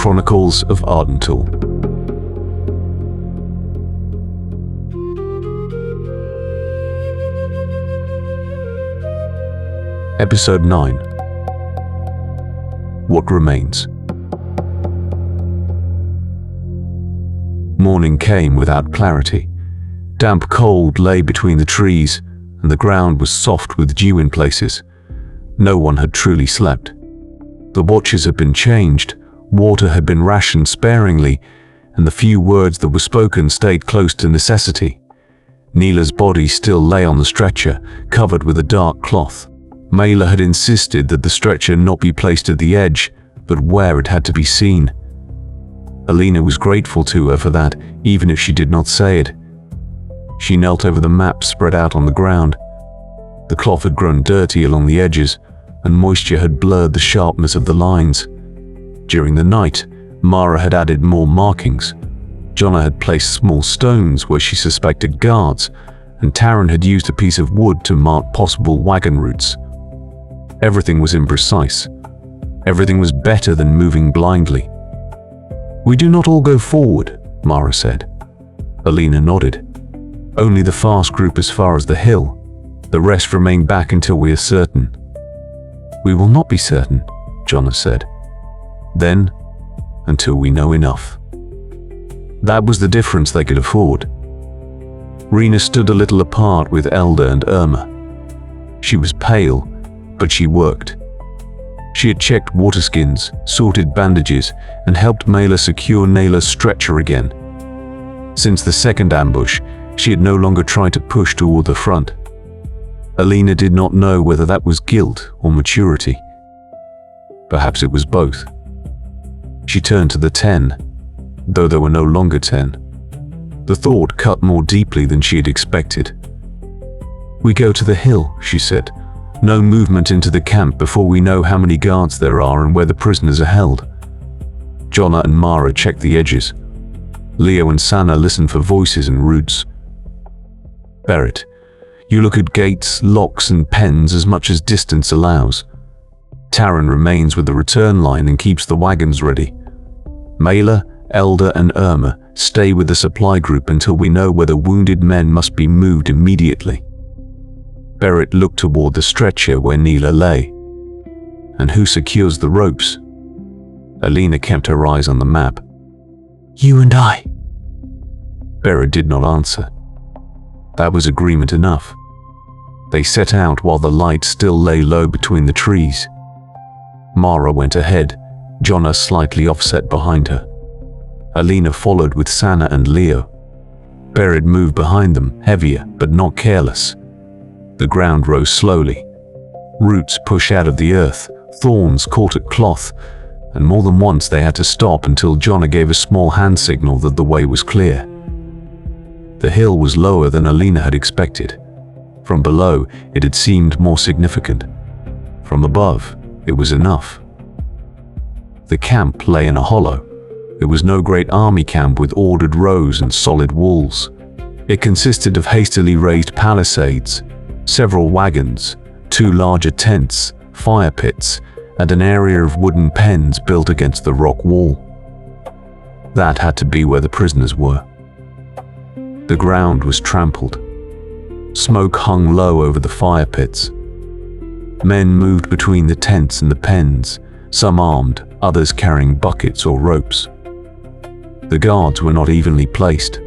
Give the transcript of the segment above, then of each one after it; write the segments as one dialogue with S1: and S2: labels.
S1: Chronicles of Ardenthal. Episode 9. What Remains. Morning came without clarity. Damp cold lay between the trees, and the ground was soft with dew in places. No one had truly slept. The watches had been changed, water had been rationed sparingly, and the few words that were spoken stayed close to necessity. Neela's body still lay on the stretcher, covered with a dark cloth. Mela had insisted that the stretcher not be placed at the edge, but where it had to be seen. Alina was grateful to her for that, even if she did not say it. She knelt over the map spread out on the ground. The cloth had grown dirty along the edges, and moisture had blurred the sharpness of the lines. During the night, Mara had added more markings. Jonna had placed small stones where she suspected guards, and Taryn had used a piece of wood to mark possible wagon routes. Everything was imprecise. Everything was better than moving blindly. "We do not all go forward," Mara said. Alina nodded. "Only the fast group as far as the hill. The rest remain back until we are certain." "We will not be certain," Jonna said. "Then, until we know enough." That was the difference they could afford. Rena stood a little apart with Elder and Irma. She was pale, but she worked. She had checked water skins, sorted bandages, and helped Mela secure Nayla's stretcher again. Since the second ambush, she had no longer tried to push toward the front. Alina did not know whether that was guilt or maturity. Perhaps it was both. She turned to the 10, though there were no longer 10. The thought cut more deeply than she had expected. "We go to the hill," she said. "No movement into the camp before we know how many guards there are and where the prisoners are held." Jonna and Mara checked the edges. Leo and Sana listened for voices and roots. "Barrett, you look at gates, locks, and pens as much as distance allows. Taryn remains with the return line and keeps the wagons ready. Mela, Elder, and Irma stay with the supply group until we know whether wounded men must be moved immediately." Barrett looked toward the stretcher where Neela lay. "And who secures the ropes?" Alina kept her eyes on the map. "You and I." Barrett did not answer. That was agreement enough. They set out while the light still lay low between the trees. Mara went ahead, Jonna slightly offset behind her. Alina followed with Sana and Leo. Barrett moved behind them, heavier but not careless. The ground rose slowly. Roots pushed out of the earth, thorns caught at cloth, and more than once they had to stop until Jonna gave a small hand signal that the way was clear. The hill was lower than Alina had expected. From below, it had seemed more significant. From above, it was enough. The camp lay in a hollow. It was no great army camp with ordered rows and solid walls. It consisted of hastily raised palisades, several wagons, 2 larger tents, fire pits, and an area of wooden pens built against the rock wall. That had to be where the prisoners were. The ground was trampled. Smoke hung low over the fire pits. Men moved between the tents and the pens, some armed, others carrying buckets or ropes. The guards were not evenly placed.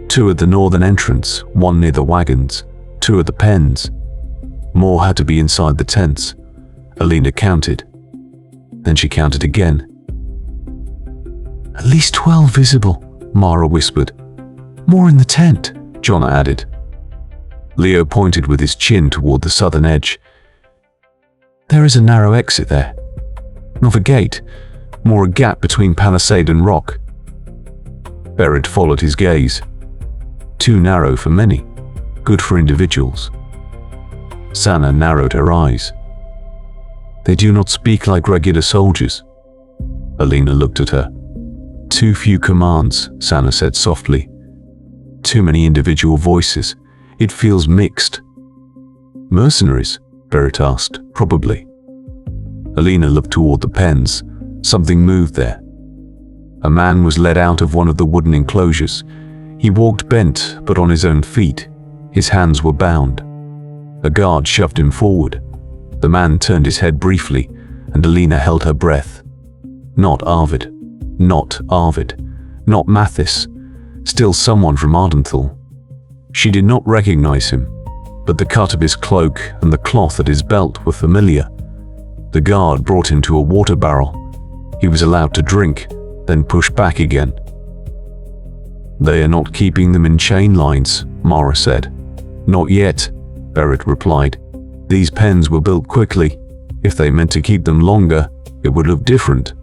S1: 2 at the northern entrance, 1 near the wagons, 2 at the pens. More had to be inside the tents. Alina counted. Then she counted again. "At least 12 visible," Mara whispered. "More in the tent," Jonna added. Leo pointed with his chin toward the southern edge. "There is a narrow exit there. Not a gate, more a gap between palisade and rock." Barrett followed his gaze. "Too narrow for many, good for individuals." Sana narrowed her eyes. "They do not speak like regular soldiers." Alina looked at her. "Too few commands," Sana said softly. "Too many individual voices. It feels mixed." "Mercenaries?" Barrett asked. "Probably." Alina looked toward the pens. Something moved there, A man was led out of one of the wooden enclosures. He walked bent, but on his own feet. His hands were bound. A guard shoved him forward. The man turned his head briefly, and Alina held her breath. Not Arvid. Not Arvid. Not Mathis. Still someone from Ardenthal. She did not recognize him, but the cut of his cloak and the cloth at his belt were familiar. The guard brought him to a water barrel. He was allowed to drink, then push back again. "They are not keeping them in chain lines," Mara said. "Not yet," Berit replied. "These pens were built quickly. If they meant to keep them longer, it would look different."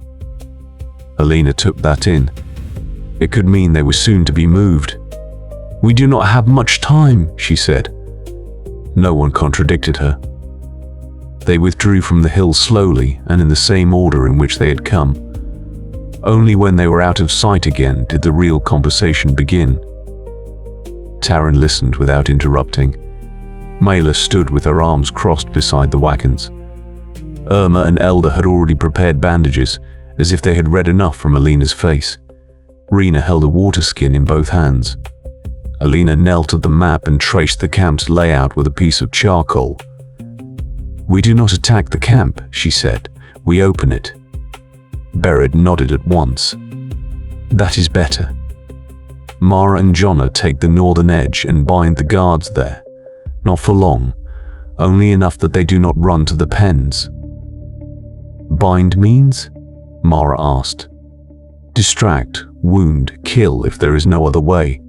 S1: Alina took that in. It could mean they were soon to be moved. "We do not have much time," she said. No one contradicted her. They withdrew from the hill slowly and in the same order in which they had come. Only when they were out of sight again did the real conversation begin. Taran listened without interrupting. Mela stood with her arms crossed beside the wagons. Irma and Elder had already prepared bandages, as if they had read enough from Alina's face. Rena held a water skin in both hands. Alina knelt at the map and traced the camp's layout with a piece of charcoal. "We do not attack the camp," she said. "We open it." Berit nodded at once. "That is better. Mara and Jonna take the northern edge and bind the guards there. Not for long, only enough that they do not run to the pens." "Bind means?" Mara asked. "Distract, wound, kill if there is no other way."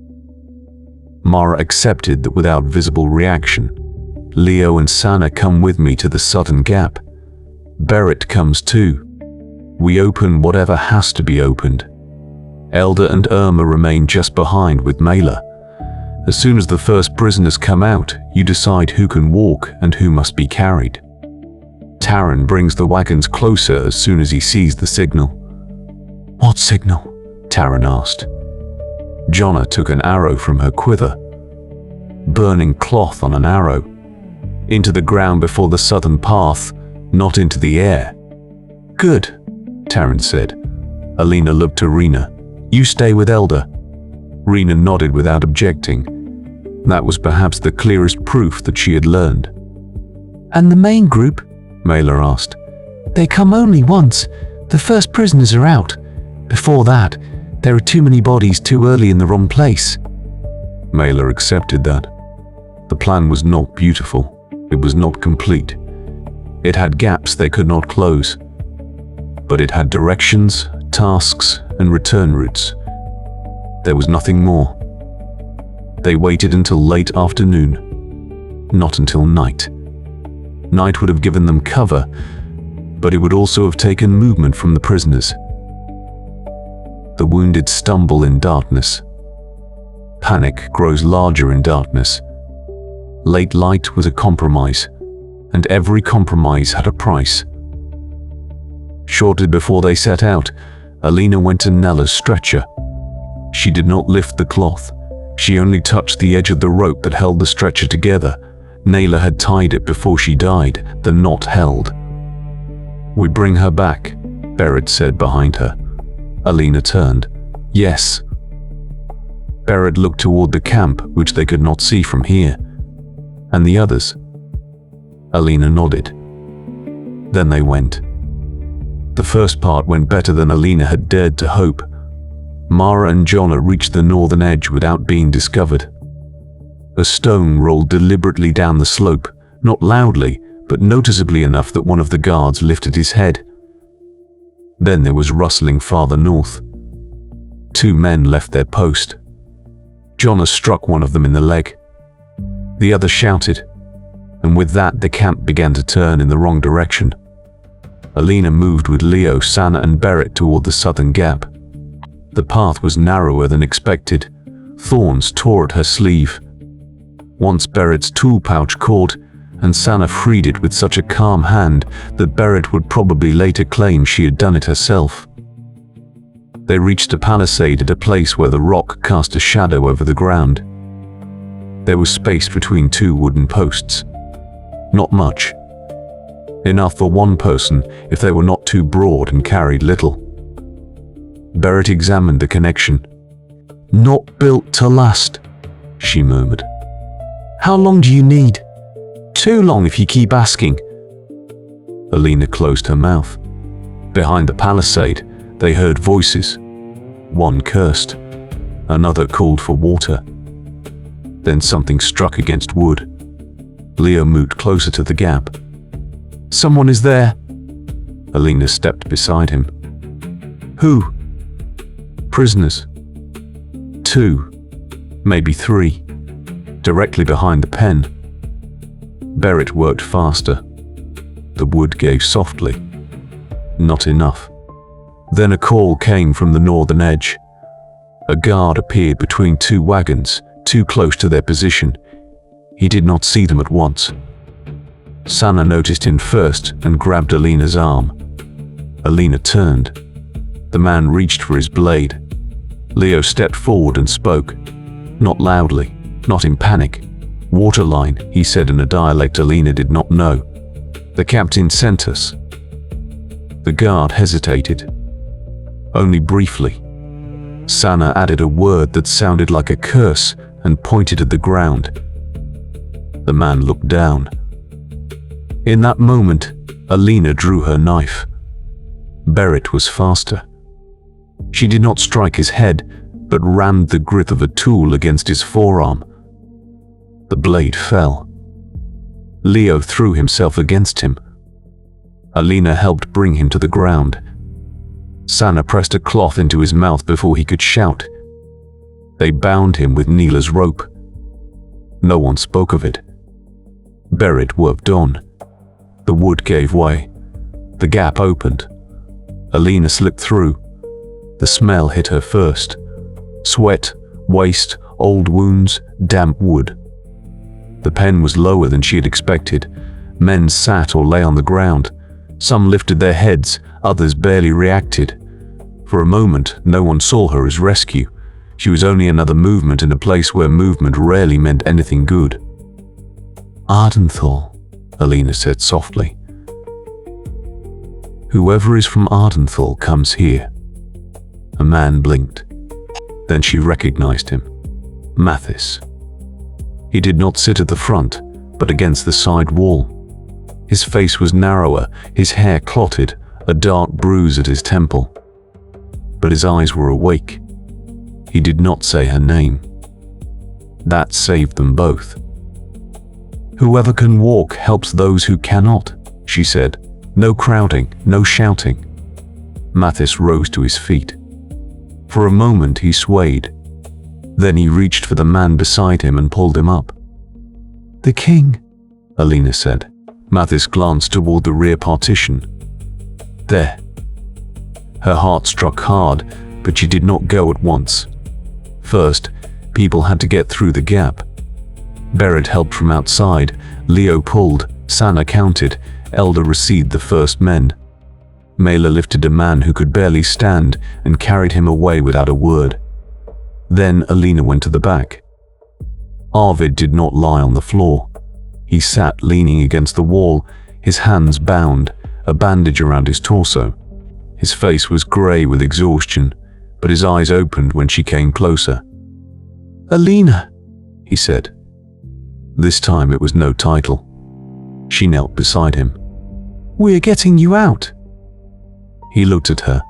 S1: Mara accepted that without visible reaction. "Leo and Sana come with me to the southern gap. Berit comes too. We open whatever has to be opened. Elder and Irma remain just behind with Mela. As soon as the first prisoners come out, you decide who can walk and who must be carried." Taran brings the wagons closer as soon as he sees the signal. "What signal?" Taran asked. Jonna took an arrow from her quiver. Burning cloth on an arrow. Into the ground before the southern path, not into the air. "Good," Taran said. Alina looked to Rena. "You stay with Elder." Rena nodded without objecting. That was perhaps the clearest proof that she had learned. "And the main group?" Mela asked. "They come only once. The first prisoners are out. Before that, there are too many bodies too early in the wrong place." Mela accepted that. The plan was not beautiful. It was not complete. It had gaps they could not close. But it had directions, tasks, and return routes. There was nothing more. They waited until late afternoon. Not until night. Night would have given them cover, but it would also have taken movement from the prisoners. The wounded stumble in darkness. Panic grows larger in darkness. Late light was a compromise, and every compromise had a price. Shortly before they set out, Alina went to Nella's stretcher. She did not lift the cloth. She only touched the edge of the rope that held the stretcher together. Nayla had tied it before she died, the knot held. "We bring her back," Berit said behind her. Alina turned. "Yes." Berit looked toward the camp, which they could not see from here. "And the others?" Alina nodded. Then they went. The first part went better than Alina had dared to hope. Mara and Jonna reached the northern edge without being discovered. A stone rolled deliberately down the slope, not loudly, but noticeably enough that one of the guards lifted his head. Then there was rustling farther north. 2 men left their post. Jonna struck one of them in the leg. The other shouted, and with that the camp began to turn in the wrong direction. Alina moved with Leo, Sana and Berit toward the southern gap. The path was narrower than expected. Thorns tore at her sleeve. Once Berit's tool pouch caught, and Sana freed it with such a calm hand that Berit would probably later claim she had done it herself. They reached a palisade at a place where the rock cast a shadow over the ground. There was space between 2 wooden posts. Not much. Enough for one person if they were not too broad and carried little. Berit examined the connection. "Not built to last," she murmured. "How long do you need?" "Too long if you keep asking." Alina closed her mouth. Behind the palisade, they heard voices. One cursed. Another called for water. Then something struck against wood. Leo moved closer to the gap. "Someone is there." Alina stepped beside him. "Who?" "Prisoners. 2, maybe 3, directly behind the pen." Berit worked faster. The wood gave softly. Not enough. Then a call came from the northern edge. A guard appeared between 2 wagons, too close to their position. He did not see them at once. Sana noticed him first and grabbed Alina's arm. Alina turned. The man reached for his blade. Leo stepped forward and spoke. Not loudly, not in panic. "Waterline," he said in a dialect Alina did not know. "The captain sent us." The guard hesitated. Only briefly. Sana added a word that sounded like a curse and pointed at the ground. The man looked down. In that moment, Alina drew her knife. Berit was faster. She did not strike his head, but rammed the grip of a tool against his forearm. The blade fell. Leo threw himself against him. Alina helped bring him to the ground. Sana pressed a cloth into his mouth before he could shout. They bound him with Neela's rope. No one spoke of it. Berit worked on. The wood gave way. The gap opened. Alina slipped through. The smell hit her first. Sweat, waste, old wounds, damp wood. The pen was lower than she had expected. Men sat or lay on the ground. Some lifted their heads, others barely reacted. For a moment, no one saw her as rescue. She was only another movement in a place where movement rarely meant anything good. "Ardenthal," Alina said softly. "Whoever is from Ardenthal comes here." A man blinked. Then she recognized him. Mathis. He did not sit at the front, but against the side wall. His face was narrower, his hair clotted, a dark bruise at his temple. But his eyes were awake. He did not say her name. That saved them both. "Whoever can walk helps those who cannot," she said. "No crowding, no shouting." Mathis rose to his feet. For a moment he swayed. Then he reached for the man beside him and pulled him up. "The king," Alina said. Mathis glanced toward the rear partition. There. Her heart struck hard, but she did not go at once. First, people had to get through the gap. Berit helped from outside, Leo pulled, Sana counted, Elder received the first men. Mela lifted a man who could barely stand and carried him away without a word. Then Alina went to the back. Arvid did not lie on the floor. He sat leaning against the wall, his hands bound, a bandage around his torso. His face was grey with exhaustion, but his eyes opened when she came closer. "Alina," he said. This time it was no title. She knelt beside him. "We're getting you out." He looked at her,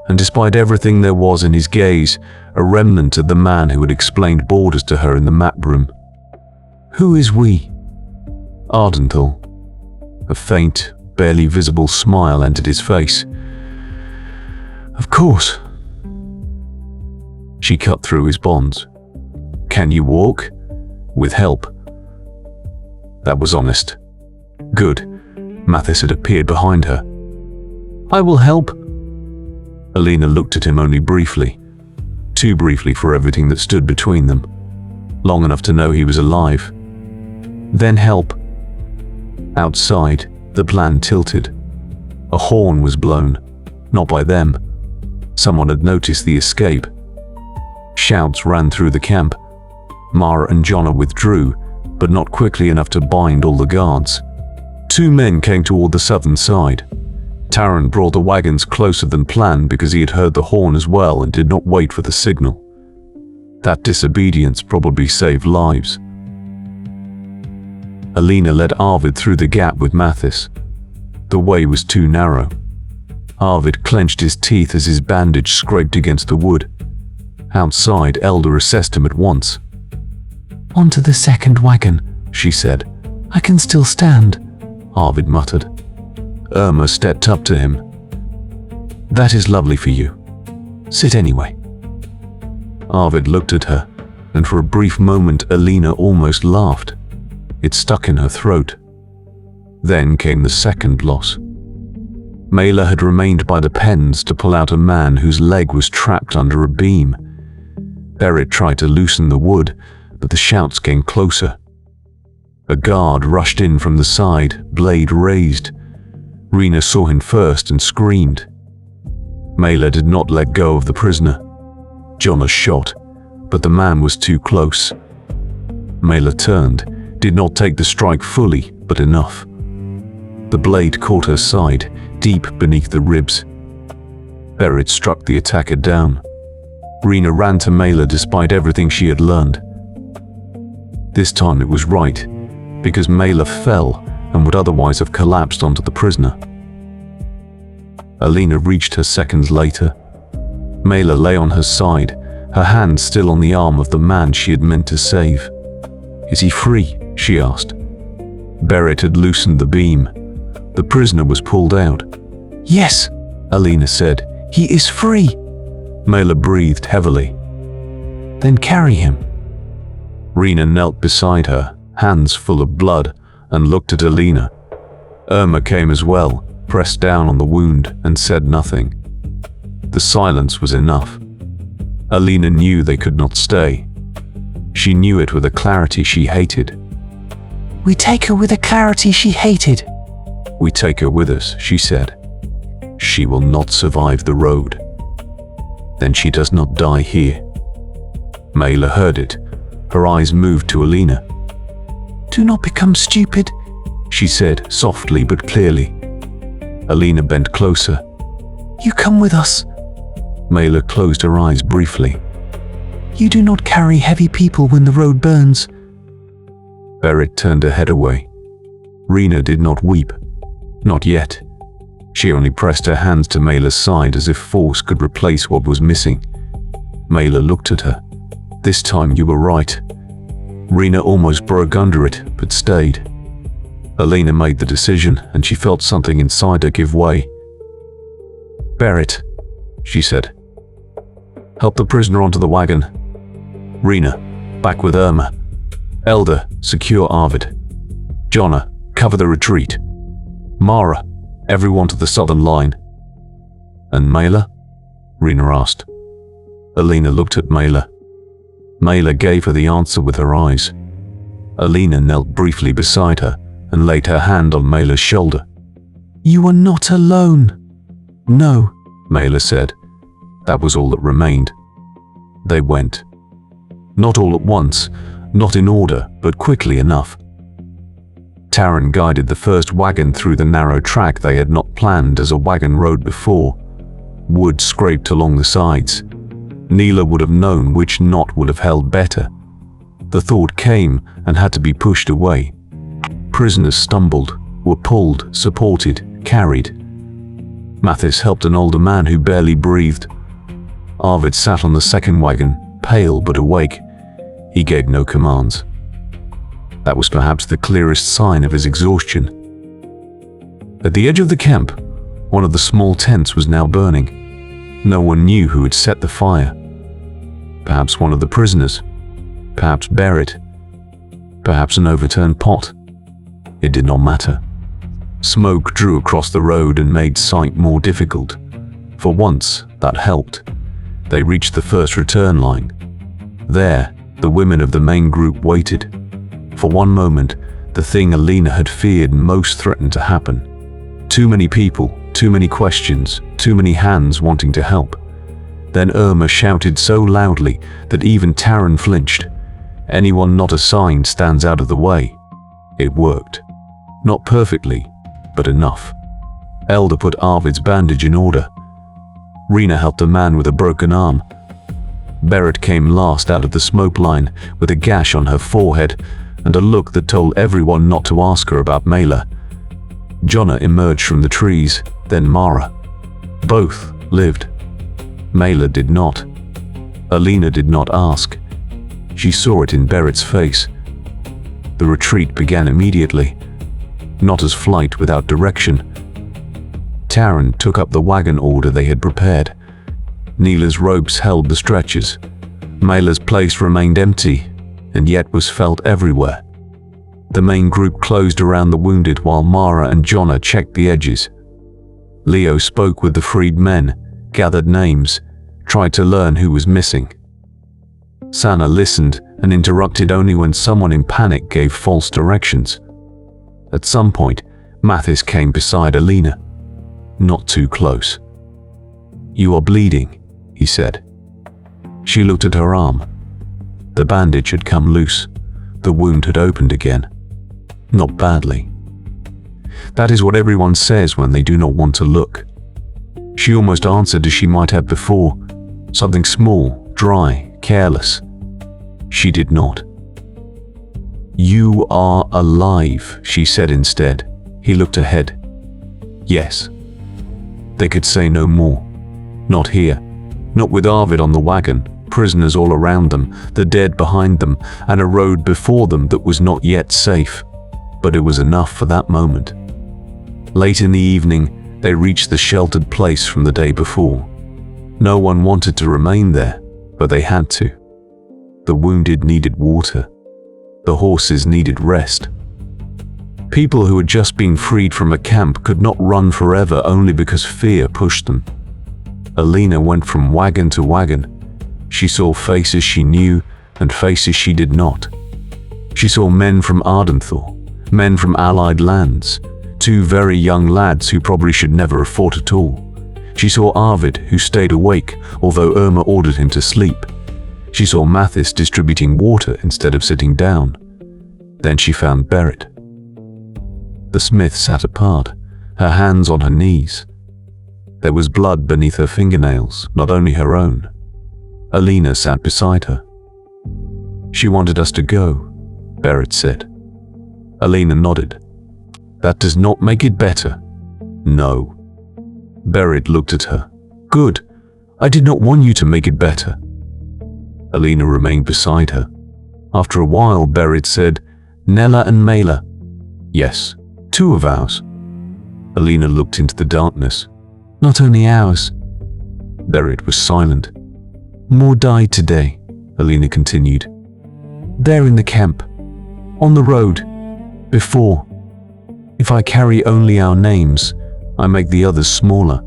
S1: and despite everything there was in his gaze, a remnant of the man who had explained borders to her in the map room. "Who is we?" "Ardenthal." A faint, barely visible smile entered his face. "Of course." She cut through his bonds. "Can you walk?" "With help." That was honest. Good. Mathis had appeared behind her. "I will help." Alina looked at him only briefly. Too briefly for everything that stood between them. Long enough to know he was alive. Then help. Outside, the plan tilted. A horn was blown. Not by them. Someone had noticed the escape. Shouts ran through the camp. Mara and Jonna withdrew, but not quickly enough to bind all the guards. 2 men came toward the southern side. Taran brought the wagons closer than planned because he had heard the horn as well and did not wait for the signal. That disobedience probably saved lives. Alina led Arvid through the gap with Mathis. The way was too narrow. Arvid clenched his teeth as his bandage scraped against the wood. Outside, Elder assessed him at once.
S2: "Onto the second wagon," she said. "I can still stand,"
S1: Arvid muttered. Irma stepped up to him. "That is lovely for you. Sit anyway." Arvid looked at her, and for a brief moment Alina almost laughed. It stuck in her throat. Then came the second loss. Mela had remained by the pens to pull out a man whose leg was trapped under a beam. Berit tried to loosen the wood, but the shouts came closer. A guard rushed in from the side, blade raised. Rena saw him first and screamed. Mela did not let go of the prisoner. Jonna shot, but the man was too close. Mela turned, did not take the strike fully, but enough. The blade caught her side, deep beneath the ribs. Berit struck the attacker down. Rena ran to Mela despite everything she had learned. This time it was right, because Mela fell and would otherwise have collapsed onto the prisoner. Alina reached her seconds later. Mela lay on her side, her hand still on the arm of the man she had meant to save. "Is he free?" she asked. Berit had loosened the beam. The prisoner was pulled out.
S2: "Yes,"
S1: Alina said.
S2: "he is free."
S1: Mela breathed heavily.
S2: "Then carry him."
S1: Rena knelt beside her, hands full of blood, and looked at Alina. Irma came as well, pressed down on the wound, and said nothing. The silence was enough. Alina knew they could not stay. She knew it with a clarity she hated.
S2: "We take her with a clarity she hated."
S1: "We take her with us," she said. "She will not survive the road. Then she does not die here." Mela heard it. Her eyes moved to Alina.
S2: "Do not become stupid,"
S1: she said softly but clearly. Alina bent closer.
S2: "You come with us."
S1: Mela closed her eyes briefly.
S2: "You do not carry heavy people when the road burns."
S1: Berit turned her head away. Rena did not weep. Not yet. She only pressed her hands to Mela's side as if force could replace what was missing. Mela looked at her. "This time you were right." Rena almost broke under it, but stayed. Alina made the decision, and she felt something inside her give way. "Berit," she said. "Help the prisoner onto the wagon. Rena, back with Irma. Elder, secure Arvid. Jonna, cover the retreat. Mara, everyone to the southern line." "And Mela?" Rena asked. Alina looked at Mela. Mela gave her the answer with her eyes. Alina knelt briefly beside her and laid her hand on Mela's shoulder.
S2: "You are not alone."
S1: "No," Mela said. That was all that remained. They went. Not all at once, not in order, but quickly enough. Taran guided the first wagon through the narrow track they had not planned as a wagon road before. Wood scraped along the sides. Neela would have known which knot would have held better. The thought came and had to be pushed away. Prisoners stumbled, were pulled, supported, carried. Mathis helped an older man who barely breathed. Arvid sat on the second wagon, pale but awake. He gave no commands. That was perhaps the clearest sign of his exhaustion. At the edge of the camp, one of the small tents was now burning. No one knew who had set the fire. Perhaps one of the prisoners. Perhaps Berit. Perhaps an overturned pot. It did not matter. Smoke drew across the road and made sight more difficult. For once, that helped. They reached the first return line. There, the women of the main group waited. For one moment, the thing Alina had feared most threatened to happen. Too many people, too many questions, too many hands wanting to help. Then Irma shouted so loudly that even Taran flinched. Anyone not assigned stands out of the way. It worked. Not perfectly, but enough. Elder put Arvid's bandage in order. Rena helped a man with a broken arm. Berit came last out of the smoke line with a gash on her forehead and a look that told everyone not to ask her about Mela. Jonna emerged from the trees, then Mara. Both lived. Mela did not. Alina did not ask. She saw it in Berit's face. The retreat began immediately, not as flight without direction. Taran took up the wagon order they had prepared. Neela's ropes held the stretchers. Mela's place remained empty, and yet was felt everywhere. The main group closed around the wounded while Mara and Jonna checked the edges. Leo spoke with the freed men, gathered names, tried to learn who was missing. Sana listened and interrupted only when someone in panic gave false directions. At some point, Mathis came beside Alina. Not too close. "You are bleeding," he said. She looked at her arm. The bandage had come loose. The wound had opened again. Not badly. That is what everyone says when they do not want to look. She almost answered as she might have before, something small, dry, careless. She did not. "You are alive," she said instead. He looked ahead. Yes. They could say no more. Not here. Not with Arvid on the wagon, prisoners all around them, the dead behind them, and a road before them that was not yet safe. But it was enough for that moment. Late in the evening, they reached the sheltered place from the day before. No one wanted to remain there, but they had to. The wounded needed water. The horses needed rest. People who had just been freed from a camp could not run forever only because fear pushed them. Alina went from wagon to wagon. She saw faces she knew and faces she did not. She saw men from Ardenthal, men from allied lands, two very young lads who probably should never have fought at all. She saw Arvid, who stayed awake, although Irma ordered him to sleep. She saw Mathis distributing water instead of sitting down. Then she found Berit. The smith sat apart, her hands on her knees. There was blood beneath her fingernails, not only her own. Alina sat beside her. "She wanted us to go," Berit said. Alina nodded. "That does not make it better." "No." Berit looked at her. "Good. I did not want you to make it better." Alina remained beside her. After a while, Berit said, "Nella and Mela." "Yes, two of ours." Alina looked into the darkness. "Not only ours." Berit was silent. "More died today," Alina continued. "There in the camp. On the road. Before. If I carry only our names, I make the others smaller."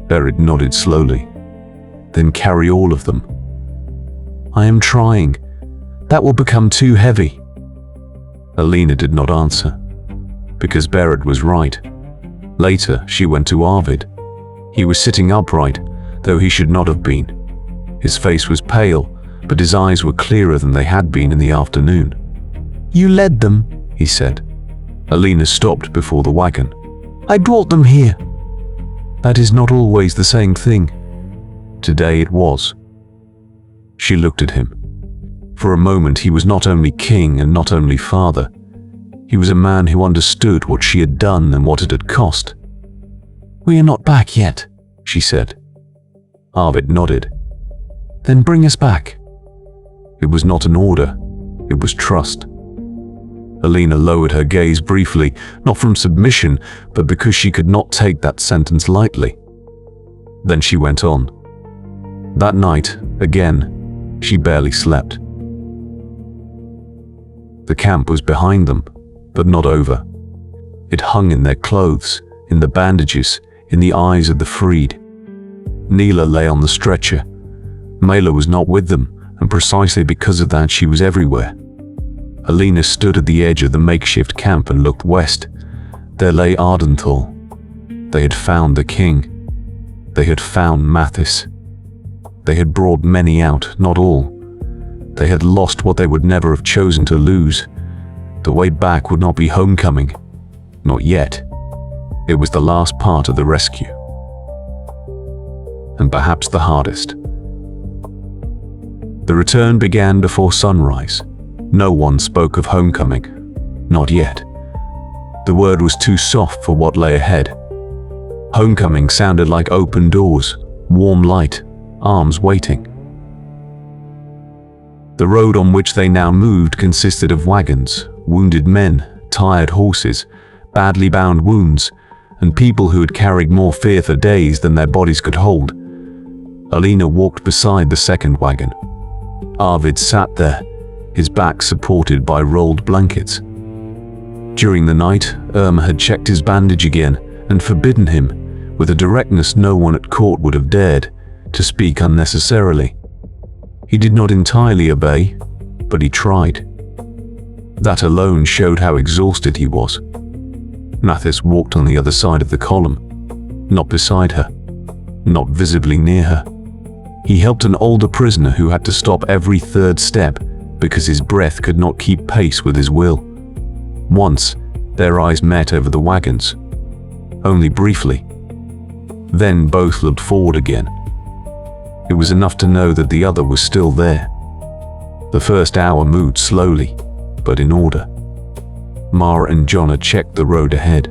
S1: Berit nodded slowly. "Then carry all of them." "I am trying. That will become too heavy." Alina did not answer. Because Berit was right. Later, she went to Arvid. He was sitting upright, though he should not have been. His face was pale, but his eyes were clearer than they had been in the afternoon. "You led them," he said. Alina stopped before the wagon. "I brought them here." "That is not always the same thing." Today it was. She looked at him. For a moment he was not only king and not only father. He was a man who understood what she had done and what it had cost. "We are not back yet," she said. Arvid nodded. "Then bring us back." It was not an order. It was trust. Alina lowered her gaze briefly, not from submission, but because she could not take that sentence lightly. Then she went on. That night, again, she barely slept. The camp was behind them, but not over. It hung in their clothes, in the bandages, in the eyes of the freed. Neela lay on the stretcher. Mela was not with them, and precisely because of that she was everywhere. Alina stood at the edge of the makeshift camp and looked west. There lay Ardenthal. They had found the king. They had found Mathis. They had brought many out, not all. They had lost what they would never have chosen to lose. The way back would not be homecoming. Not yet. It was the last part of the rescue, and perhaps the hardest. The return began before sunrise. No one spoke of homecoming. Not yet. The word was too soft for what lay ahead. Homecoming sounded like open doors, warm light, arms waiting. The road on which they now moved consisted of wagons, wounded men, tired horses, badly bound wounds, and people who had carried more fear for days than their bodies could hold. Alina walked beside the second wagon. Arvid sat there, his back supported by rolled blankets. During the night, Irma had checked his bandage again and forbidden him, with a directness no one at court would have dared, to speak unnecessarily. He did not entirely obey, but he tried. That alone showed how exhausted he was. Mathis walked on the other side of the column, not beside her, not visibly near her. He helped an older prisoner who had to stop every third step because his breath could not keep pace with his will. Once, their eyes met over the wagons, only briefly. Then both looked forward again. It was enough to know that the other was still there. The first hour moved slowly, but in order. Mara and Jonna checked the road ahead.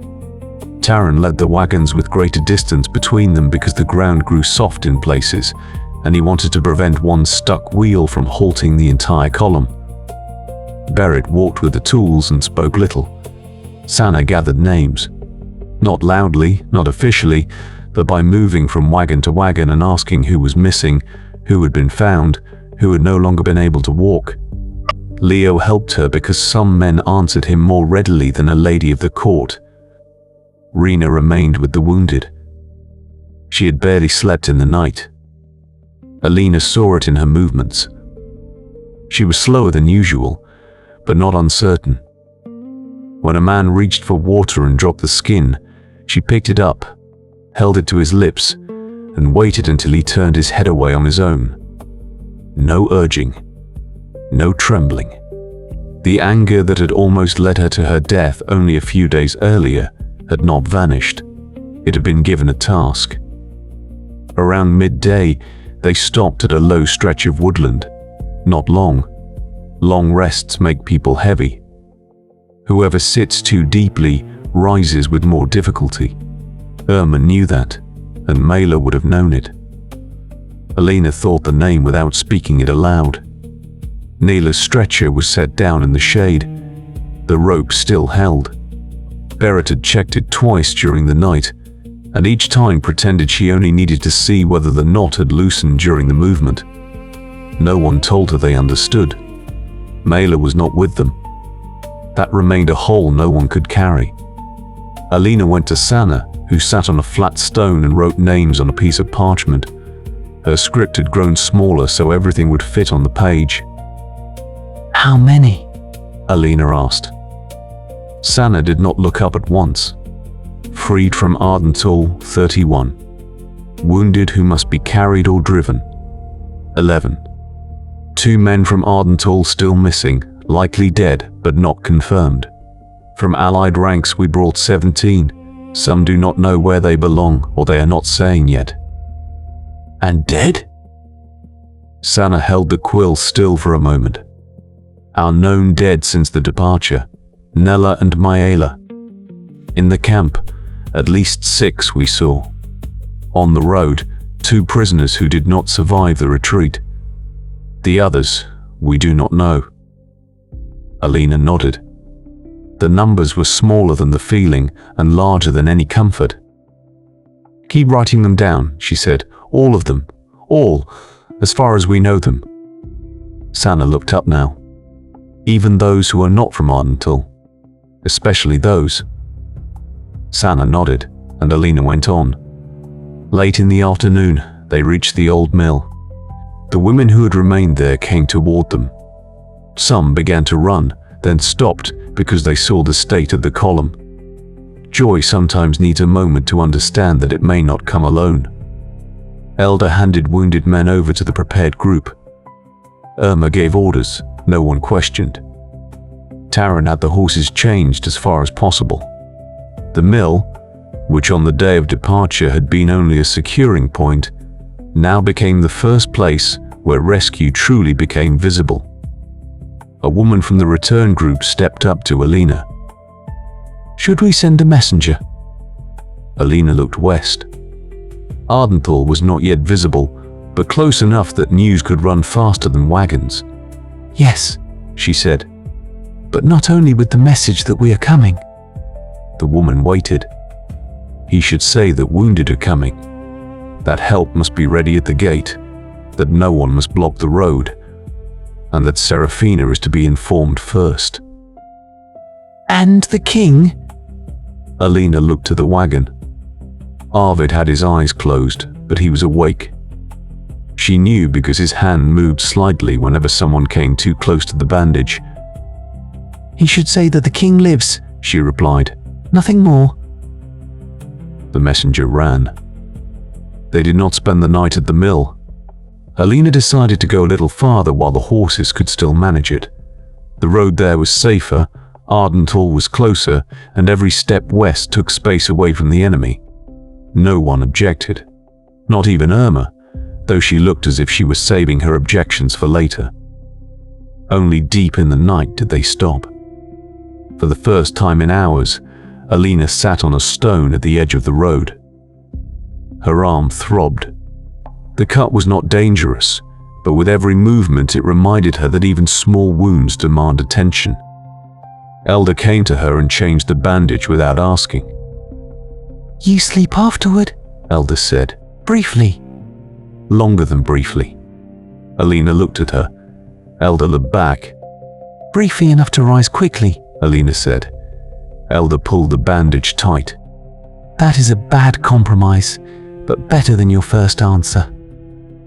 S1: Taran led the wagons with greater distance between them because the ground grew soft in places, and he wanted to prevent one stuck wheel from halting the entire column. Berit walked with the tools and spoke little. Sanna gathered names. Not loudly, not officially, but by moving from wagon to wagon and asking who was missing, who had been found, who had no longer been able to walk. Leo helped her because some men answered him more readily than a lady of the court. Rena remained with the wounded. She had barely slept in the night. Alina saw it in her movements. She was slower than usual, but not uncertain. When a man reached for water and dropped the skin, she picked it up, held it to his lips, and waited until he turned his head away on his own. No urging, no trembling. The anger that had almost led her to her death only a few days earlier had not vanished. It had been given a task. Around midday, they stopped at a low stretch of woodland. Not long. Long rests make people heavy. Whoever sits too deeply rises with more difficulty. Irma knew that, and Mela would have known it. Alina thought the name without speaking it aloud. Neela's stretcher was set down in the shade. The rope still held. Berit had checked it twice during the night, and each time pretended she only needed to see whether the knot had loosened during the movement. No one told her they understood. Mela was not with them. That remained a hole no one could carry. Alina went to Sanna, who sat on a flat stone and wrote names on a piece of parchment. Her script had grown smaller so everything would fit on the page.
S2: How many?
S1: Alina asked. Sanna did not look up at once. Freed from Ardenthal, 31. Wounded who must be carried or driven, 11. 2 men from Ardenthal still missing, likely dead but not confirmed. From allied ranks we brought 17. Some do not know where they belong or they are not saying yet.
S2: And dead?
S1: Sanna held the quill still for a moment. Our known dead since the departure, Nella and Maela. In the camp, at least 6 we saw. On the road, 2 prisoners who did not survive the retreat. The others, we do not know. Alina nodded. The numbers were smaller than the feeling and larger than any comfort. Keep writing them down, she said. All of them. All, as far as we know them. Sanna looked up now. Even those who are not from Ardenthal. Especially those. Sanna nodded, and Alina went on. Late in the afternoon, they reached the old mill. The women who had remained there came toward them. Some began to run, then stopped because they saw the state of the column. Joy sometimes needs a moment to understand that it may not come alone. Elder handed wounded men over to the prepared group. Irma gave orders, no one questioned. Taran had the horses changed as far as possible. The mill, which on the day of departure had been only a securing point, now became the first place where rescue truly became visible. A woman from the return group stepped up to Alina.
S2: "Should we send a messenger?"
S1: Alina looked west. Ardenthal was not yet visible, but close enough that news could run faster than wagons.
S2: "Yes,"
S1: she said.
S2: "but not only with the message that we are coming."
S1: The woman waited. He should say that wounded are coming, that help must be ready at the gate, that no one must block the road, and that Serafina is to be informed first.
S2: "And the king?"
S1: Alina looked to the wagon. Arvid had his eyes closed, but he was awake. She knew because his hand moved slightly whenever someone came too close to the bandage.
S2: "He should say that the king lives,"
S1: she replied.
S2: "Nothing more."
S1: The messenger ran. They did not spend the night at the mill. Alina decided to go a little farther while the horses could still manage it. The road there was safer, Ardenthal was closer, and every step west took space away from the enemy. No one objected. Not even Irma, though she looked as if she was saving her objections for later. Only deep in the night did they stop. For the first time in hours, Alina sat on a stone at the edge of the road. Her arm throbbed. The cut was not dangerous, but with every movement it reminded her that even small wounds demand attention. Elder came to her and changed the bandage without asking.
S2: "You sleep afterward?"
S1: Elder said.
S2: "Briefly."
S1: Longer than briefly. Alina looked at her. Elder looked back.
S2: "Briefly enough to rise quickly,"
S1: Alina said. Elder pulled the bandage tight.
S2: "That is a bad compromise, but better than your first answer."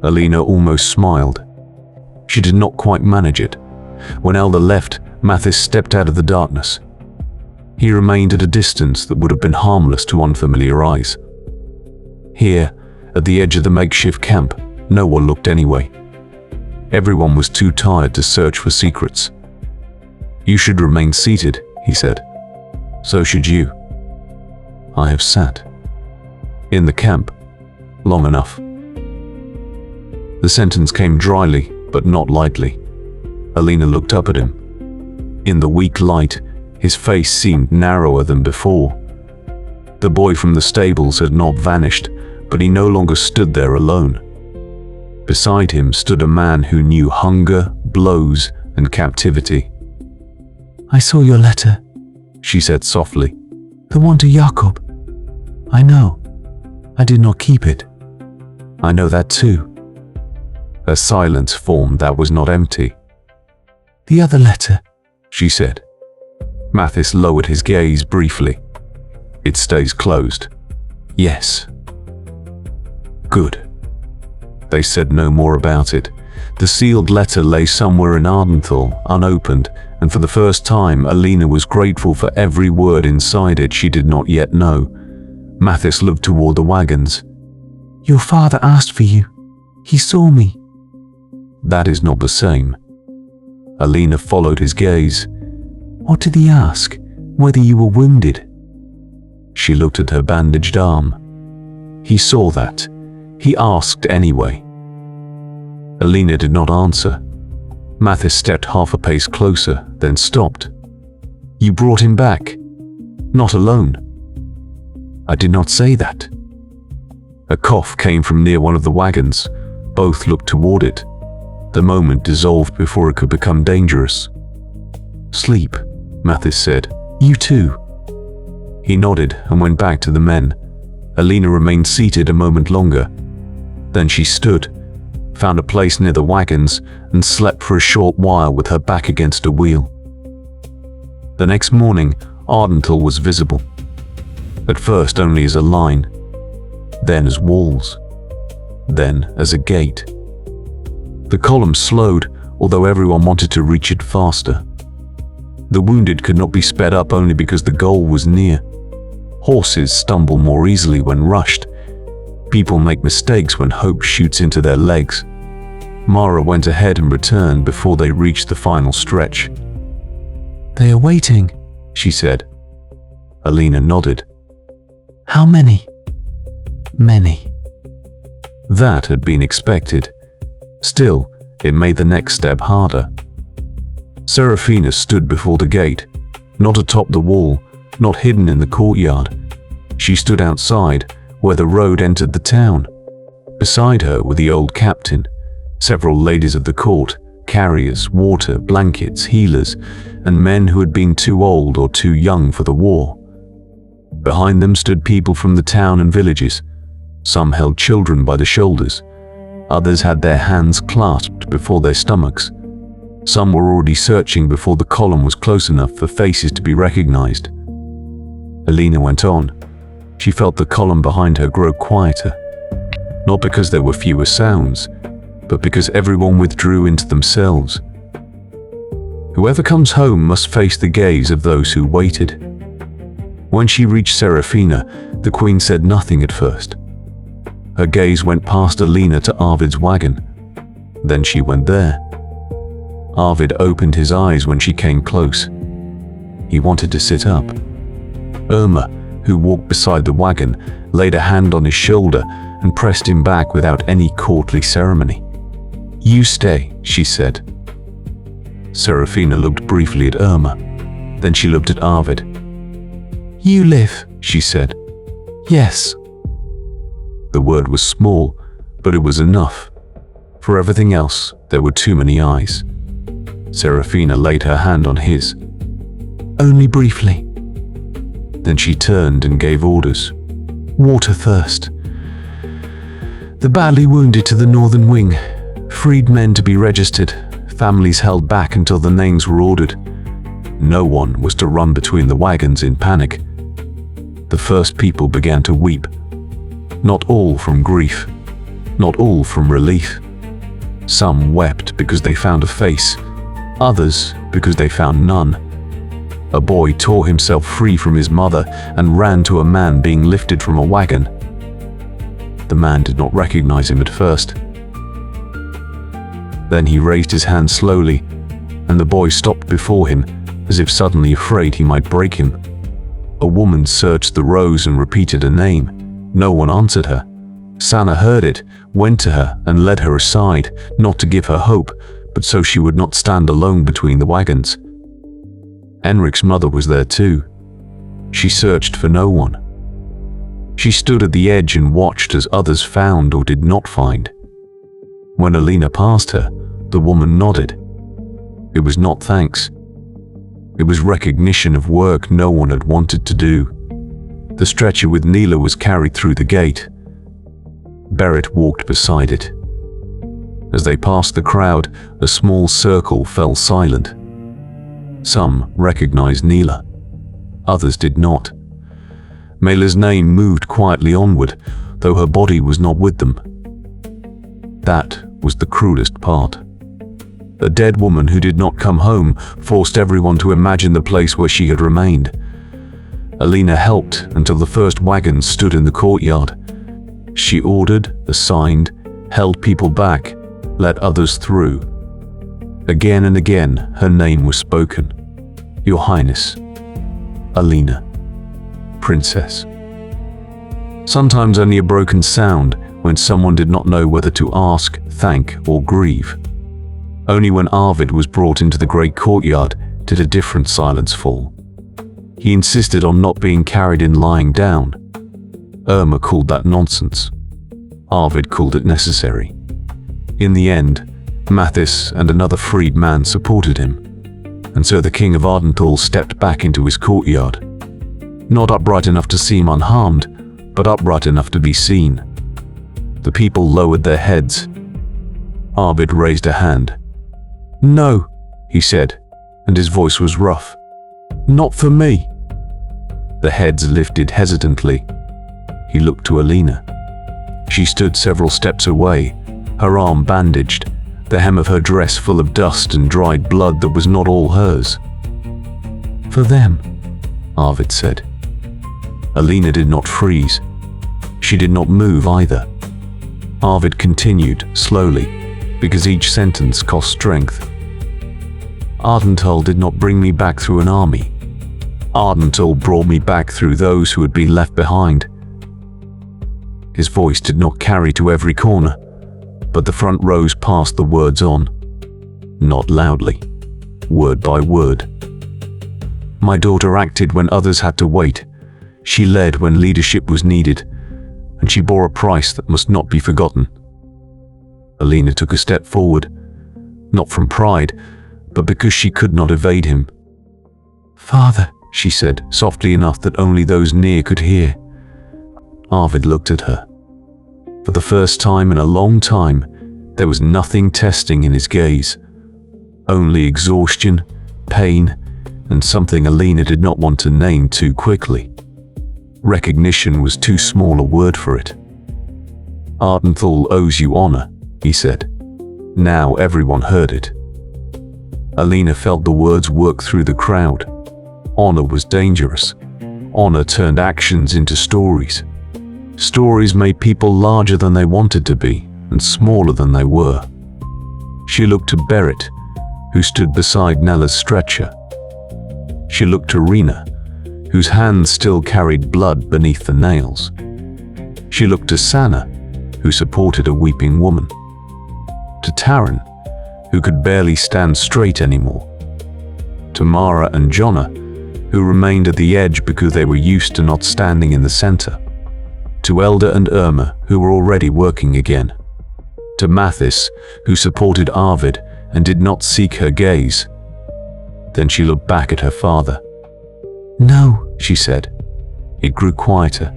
S1: Alina almost smiled. She did not quite manage it. When Elder left, Mathis stepped out of the darkness. He remained at a distance that would have been harmless to unfamiliar eyes. Here, at the edge of the makeshift camp, no one looked anyway. Everyone was too tired to search for secrets. "You should remain seated," he said. "So should you." "I have sat in the camp long enough." The sentence came dryly, but not lightly. Alina looked up at him. In the weak light, his face seemed narrower than before. The boy from the stables had not vanished, but he no longer stood there alone. Beside him stood a man who knew hunger, blows, and captivity.
S2: "I saw your letter,"
S1: she said softly.
S2: "The one to Jakob. I know. I did not keep it."
S1: "I know that too." A silence formed that was not empty.
S2: "The other letter,"
S1: she said. Mathis lowered his gaze briefly. "It stays closed." "Yes." "Good." They said no more about it. The sealed letter lay somewhere in Ardenthal, unopened, and for the first time Alina was grateful for every word inside it she did not yet know. Mathis looked toward the wagons.
S2: "Your father asked for you. He saw me."
S1: "That is not the same." Alina followed his gaze.
S2: "What did he ask? Whether you were wounded?"
S1: She looked at her bandaged arm. He saw that. He asked anyway. Alina did not answer. Mathis stepped half a pace closer, then stopped. "You brought him back? Not alone?" "I did not say that." A cough came from near one of the wagons. Both looked toward it. The moment dissolved before it could become dangerous. "Sleep," Mathis said. "You too." He nodded and went back to the men. Alina remained seated a moment longer. Then she stood, found a place near the wagons, and slept for a short while with her back against a wheel. The next morning, Ardenthal was visible. At first only as a line, then as walls, then as a gate. The column slowed, although everyone wanted to reach it faster. The wounded could not be sped up only because the goal was near. Horses stumble more easily when rushed. People make mistakes when hope shoots into their legs. Mara went ahead and returned before they reached the final stretch.
S2: "They are waiting,"
S1: she said. Alina nodded.
S2: How many? Many.
S1: That had been expected. Still, it made the next step harder. Serafina stood before the gate, not atop the wall, not hidden in the courtyard. She stood outside, where the road entered the town. Beside her were the old captain, several ladies of the court, carriers, water, blankets, healers, and men who had been too old or too young for the war. Behind them stood people from the town and villages. Some held children by the shoulders. Others had their hands clasped before their stomachs. Some were already searching before the column was close enough for faces to be recognized. Alina went on. She felt the column behind her grow quieter. Not because there were fewer sounds, but because everyone withdrew into themselves. Whoever comes home must face the gaze of those who waited. When she reached Serafina, the queen said nothing at first. Her gaze went past Alina to Arvid's wagon. Then she went there. Arvid opened his eyes when she came close. He wanted to sit up. Irma, who walked beside the wagon, laid a hand on his shoulder and pressed him back without any courtly ceremony. "You stay," she said. Serafina looked briefly at Irma. Then she looked at Arvid.
S2: "You live," she said. "Yes."
S1: The word was small, but it was enough. For everything else, there were too many eyes. Serafina laid her hand on his.
S2: "Only briefly."
S1: Then she turned and gave orders.
S2: "Water first. The badly wounded to the northern wing. Freed men to be registered. Families held back until the names were ordered.
S1: No one was to run between the wagons in panic. The first people began to weep. Not all from grief. Not all from relief. Some wept because they found a face. Others because they found none. A boy tore himself free from his mother and ran to a man being lifted from a wagon. The man did not recognize him at first. Then he raised his hand slowly, and the boy stopped before him, as if suddenly afraid he might break him. A woman searched the rows and repeated a name. No one answered her. Sanna heard it, went to her and led her aside, not to give her hope, but so she would not stand alone between the wagons. Enric's mother was there too. She searched for no one. She stood at the edge and watched as others found or did not find. When Alina passed her, the woman nodded. It was not thanks. It was recognition of work no one had wanted to do. The stretcher with Neela was carried through the gate. Berit walked beside it. As they passed the crowd, a small circle fell silent. Some recognized Neela. Others did not. Mela's name moved quietly onward, though her body was not with them. That was the cruelest part. A dead woman who did not come home forced everyone to imagine the place where she had remained. Alina helped until the first wagons stood in the courtyard. She ordered, assigned, held people back, let others through. Again and again, her name was spoken. Your Highness. Alina. Princess. Sometimes only a broken sound when someone did not know whether to ask, thank, or grieve. Only when Arvid was brought into the great courtyard did a different silence fall. He insisted on not being carried in lying down. Irma called that nonsense. Arvid called it necessary. In the end, Mathis and another freed man supported him, and so the King of Ardenthal stepped back into his courtyard. Not upright enough to seem unharmed, but upright enough to be seen. The people lowered their heads. Arvid raised a hand. "No," he said, and his voice was rough. "Not for me." The heads lifted hesitantly. He looked to Alina. She stood several steps away, her arm bandaged, the hem of her dress full of dust and dried blood that was not all hers. "For them," Arvid said. Alina did not freeze. She did not move either. Arvid continued, slowly, because each sentence cost strength. "Ardenthal did not bring me back through an army. Ardenthal brought me back through those who had been left behind, His voice did not carry to every corner, but the front rows passed the words on, not loudly, word by word. My daughter acted when others had to wait. She led when leadership was needed, and she bore a price that must not be forgotten. Alina took a step forward, not from pride, but because she could not evade him.
S2: "Father,"
S1: she said, softly enough that only those near could hear. Arvid looked at her. For the first time in a long time, there was nothing testing in his gaze. Only exhaustion, pain, and something Alina did not want to name too quickly. Recognition was too small a word for it. "Ardenthal owes you honor," he said. Now everyone heard it. Alina felt the words work through the crowd. Honor was dangerous. Honor turned actions into stories. Stories made people larger than they wanted to be and smaller than they were. She looked to Berit, who stood beside Nella's stretcher. She looked to Rena, whose hands still carried blood beneath the nails. She looked to Sana, who supported a weeping woman. To Taran, who could barely stand straight anymore. To Mara and Jonna, who remained at the edge because they were used to not standing in the center. To Elda and Irma, who were already working again. To Mathis, who supported Arvid and did not seek her gaze. Then she looked back at her father.
S2: "No,"
S1: she said. It grew quieter.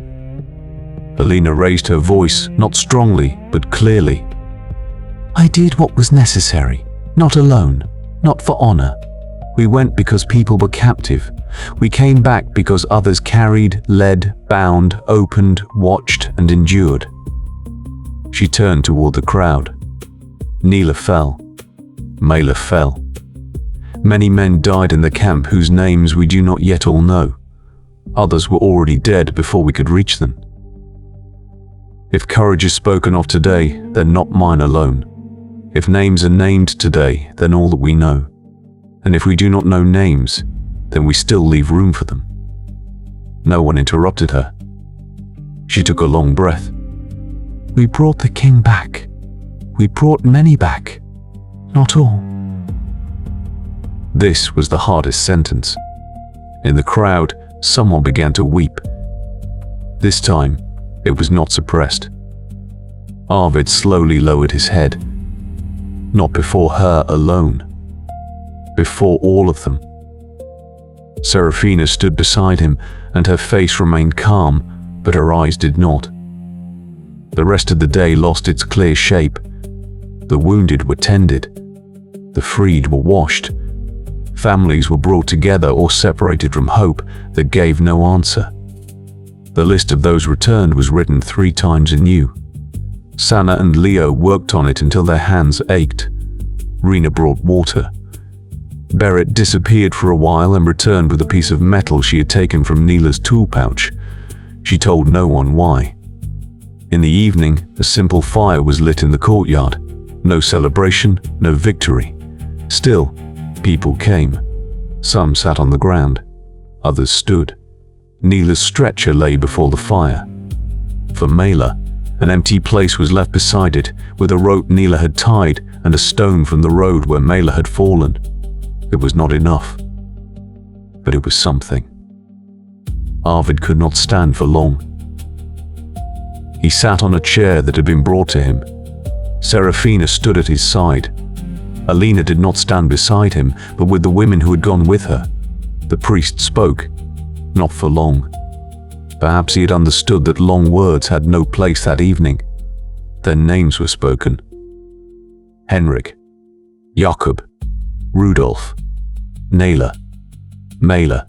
S1: Alina raised her voice, not strongly, but clearly.
S2: "I did what was necessary, not alone, not for honor. We went because people were captive. We came back because others carried, led, bound, opened, watched, and endured." She turned toward the crowd. Neela fell. Mela fell. Many men died in the camp whose names we do not yet all know. Others were already dead before we could reach them. If courage is spoken of today, then not mine alone. If names are named today, then all that we know. And if we do not know names, then we still leave room for them. No one interrupted her. She took a long breath. "We brought the king back. We brought many back. Not all."
S1: This was the hardest sentence. In the crowd, someone began to weep. This time, it was not suppressed. Arvid slowly lowered his head. Not before her alone. Before all of them. Serafina stood beside him, and her face remained calm, but her eyes did not. The rest of the day lost its clear shape. The wounded were tended. The freed were washed. Families were brought together or separated from hope that gave no answer. The list of those returned was written 3 times anew. Sana and Leo worked on it until their hands ached. Rena brought water. Berit disappeared for a while and returned with a piece of metal she had taken from Neela's tool pouch. She told no one why. In the evening, a simple fire was lit in the courtyard. No celebration, no victory. Still, people came. Some sat on the ground. Others stood. Neela's stretcher lay before the fire. For Mela, an empty place was left beside it, with a rope Neela had tied and a stone from the road where Mela had fallen. It was not enough, but it was something. Arvid could not stand for long. He sat on a chair that had been brought to him. Serafina stood at his side. Alina did not stand beside him, but with the women who had gone with her. The priest spoke, not for long. Perhaps he had understood that long words had no place that evening. Their names were spoken. Henrik, Jakob, Rudolf, Naila, Mela.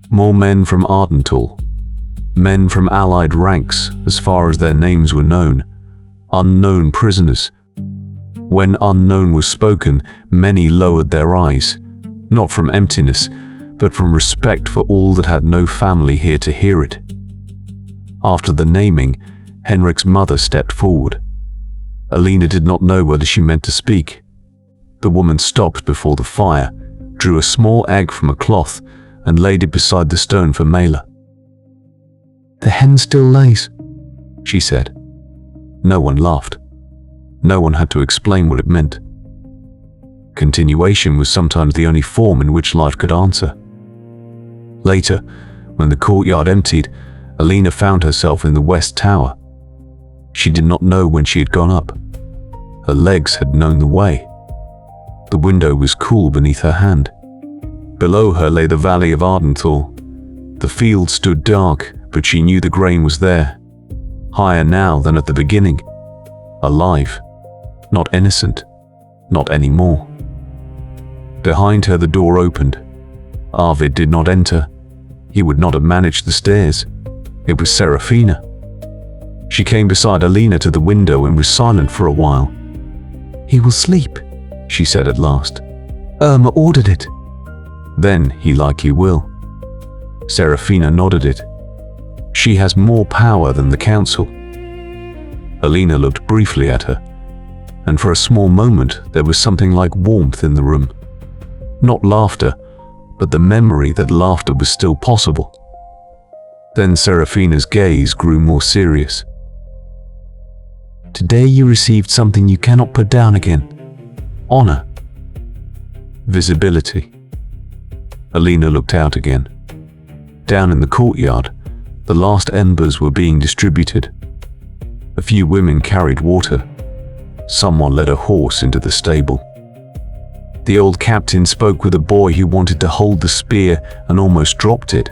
S1: More men from Ardenthal. Men from allied ranks, as far as their names were known. Unknown prisoners. When unknown was spoken, many lowered their eyes, not from emptiness, but from respect for all that had no family here to hear it. After the naming, Henrik's mother stepped forward. Alina did not know whether she meant to speak. The woman stopped before the fire, drew a small egg from a cloth, and laid it beside the stone for Mela.
S2: "The hen still lays,"
S1: she said. No one laughed. No one had to explain what it meant. Continuation was sometimes the only form in which life could answer. Later, when the courtyard emptied, Alina found herself in the west tower. She did not know when she had gone up. Her legs had known the way. The window was cool beneath her hand. Below her lay the valley of Ardenthal. The field stood dark, but she knew the grain was there. Higher now than at the beginning. Alive. Not innocent. Not anymore. Behind her the door opened. Arvid did not enter. He would not have managed the stairs. It was Serafina. She came beside Alina to the window and was silent for a while.
S2: "He will sleep," she said at last. "Irma ordered it."
S1: "Then he likely will." Serafina nodded it. "She has more power than the council." Alina looked briefly at her, and for a small moment there was something like warmth in the room. Not laughter, but the memory that laughter was still possible. Then Serafina's gaze grew more serious.
S2: "Today you received something you cannot put down again. Honor."
S1: Visibility. Alina looked out again. Down in the courtyard, the last embers were being distributed. A few women carried water. Someone led a horse into the stable. The old captain spoke with a boy who wanted to hold the spear and almost dropped it.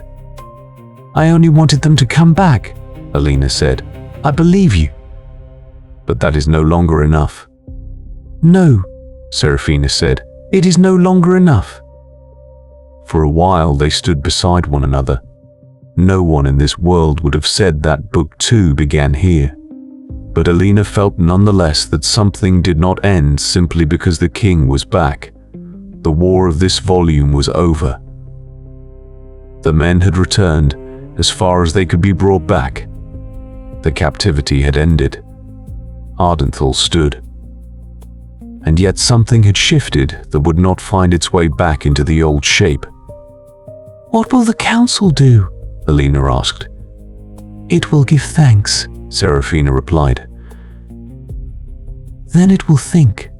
S2: "I only wanted them to come back," Alina said. "I believe you."
S1: "But that is no longer enough."
S2: "No,"
S1: Serafina said.
S2: "It is no longer enough."
S1: For a while they stood beside one another. No one in this world would have said that Book 2 began here. But Alina felt nonetheless that something did not end simply because the king was back. The war of this volume was over. The men had returned as far as they could be brought back. The captivity had ended. Ardenthal stood. And yet something had shifted that would not find its way back into the old shape.
S2: "What will the council do?"
S1: Alina asked.
S2: "It will give thanks,"
S1: Serafina replied.
S2: "Then it will think.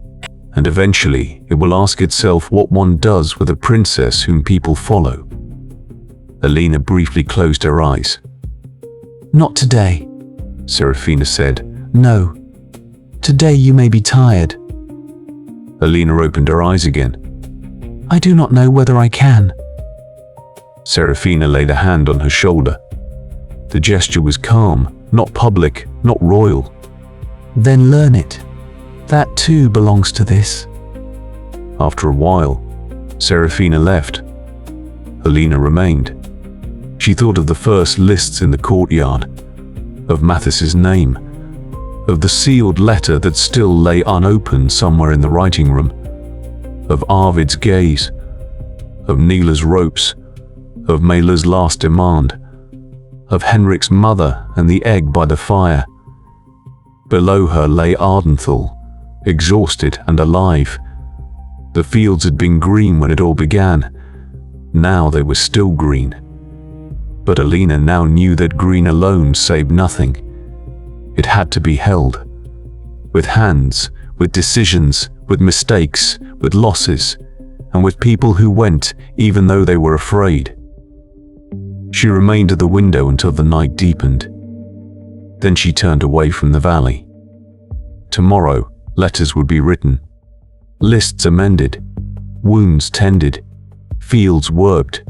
S1: And eventually it will ask itself what one does with a princess whom people follow." Alina briefly closed her eyes.
S2: "Not today,"
S1: Serafina said.
S2: "No. Today you may be tired."
S1: Alina opened her eyes again.
S2: "I do not know whether I can."
S1: Serafina laid a hand on her shoulder. The gesture was calm, not public, not royal.
S2: "Then learn it. That too belongs to this."
S1: After a while, Serafina left. Alina remained. She thought of the first lists in the courtyard, of Mathis's name, of the sealed letter that still lay unopened somewhere in the writing room, of Arvid's gaze, of Neela's ropes, of Mela's last demand, of Henrik's mother and the egg by the fire. Below her lay Ardenthal, exhausted and alive. The fields had been green when it all began. Now they were still green. But Alina now knew that green alone saved nothing. It had to be held. With hands, with decisions, with mistakes, with losses, and with people who went even though they were afraid. She remained at the window until the night deepened. Then she turned away from the valley. Tomorrow, letters would be written. Lists amended. Wounds tended. Fields worked.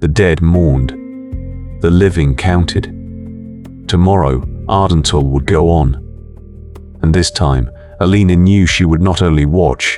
S1: The dead mourned. The living counted. Tomorrow, Ardenthal would go on. And this time, Alina knew she would not only watch,